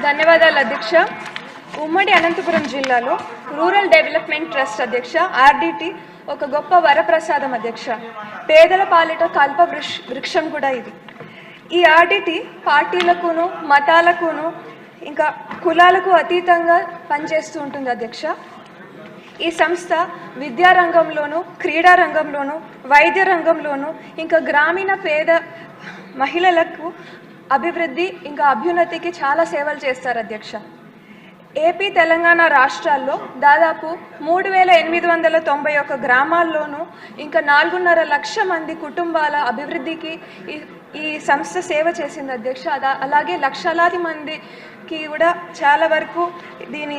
ధన్యవాదాలు అధ్యక్ష. ఉమ్మడి అనంతపురం జిల్లాలో రూరల్ డెవలప్మెంట్ ట్రస్ట్ అధ్యక్ష ఆర్డిటి ఒక గొప్ప వరప్రసాదం అధ్యక్ష. పేదల పాలిట కల్ప వృక్షం కూడా ఇది. ఈ ఆర్డిటి పార్టీలకును మతాలకును ఇంకా కులాలకు అతీతంగా పనిచేస్తూ ఉంటుంది అధ్యక్ష. ఈ సంస్థ విద్యారంగంలోను, క్రీడా రంగంలోను, వైద్య రంగంలోను, ఇంకా గ్రామీణ పేద మహిళలకు అభివృద్ధి ఇంకా అభ్యున్నతికి చాలా సేవలు చేస్తారు అధ్యక్ష. ఏపీ తెలంగాణ రాష్ట్రాల్లో దాదాపు 3891 గ్రామాల్లోనూ ఇంకా 4.5 లక్షల మంది కుటుంబాల అభివృద్ధికి ఈ సంస్థ సేవ చేసింది అధ్యక్ష. అలాగే లక్షలాది మందికి కూడా చాలా వరకు దీని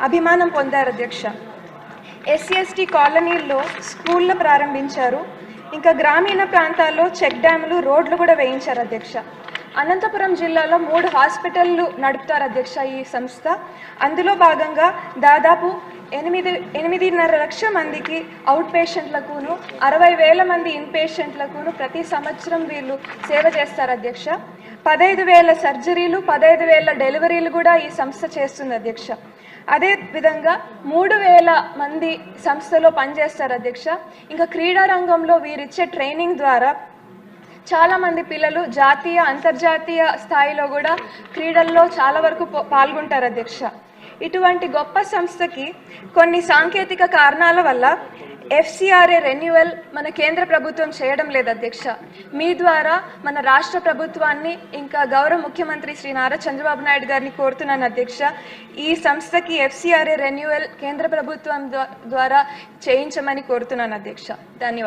అభిమానం పొందారు అధ్యక్ష. SC/ST కాలనీల్లో స్కూళ్ళు ప్రారంభించారు. ఇంకా గ్రామీణ ప్రాంతాల్లో చెక్ డ్యాములు, రోడ్లు కూడా వేయించారు అధ్యక్ష. అనంతపురం జిల్లాలో 3 హాస్పిటళ్ళు నడుపుతారు అధ్యక్ష ఈ సంస్థ. అందులో భాగంగా దాదాపు 8.5 లక్షల మందికి అవుట్ పేషెంట్లకును 60,000 మంది ఇన్ పేషెంట్లకును ప్రతి సంవత్సరం వీళ్ళు సేవ చేస్తారు అధ్యక్ష. 15,000 సర్జరీలు, 15,000 డెలివరీలు కూడా ఈ సంస్థ చేస్తుంది అధ్యక్ష. అదే విధంగా 3,000 మంది సంస్థలో పనిచేస్తారు అధ్యక్ష. ఇంకా క్రీడా రంగంలో వీరిచ్చే ట్రైనింగ్ ద్వారా చాలామంది పిల్లలు జాతీయ, అంతర్జాతీయ స్థాయిలో కూడా క్రీడల్లో చాలా వరకు పాల్గొంటారు అధ్యక్ష. ఇటువంటి గొప్ప సంస్థకి కొన్ని సాంకేతిక కారణాల వల్ల FCRA రెన్యువల్ మన కేంద్ర ప్రభుత్వం చేయడం లేదు అధ్యక్ష. మీ ద్వారా మన రాష్ట్ర ప్రభుత్వాన్ని ఇంకా గౌరవ ముఖ్యమంత్రి శ్రీ నారా చంద్రబాబు నాయుడు గారిని కోరుతున్నాను అధ్యక్ష. ఈ సంస్థకి FCRA రెన్యువల్ కేంద్ర ప్రభుత్వం ద్వారా చేయించమని కోరుతున్నాను అధ్యక్ష. ధన్యవాదాలు.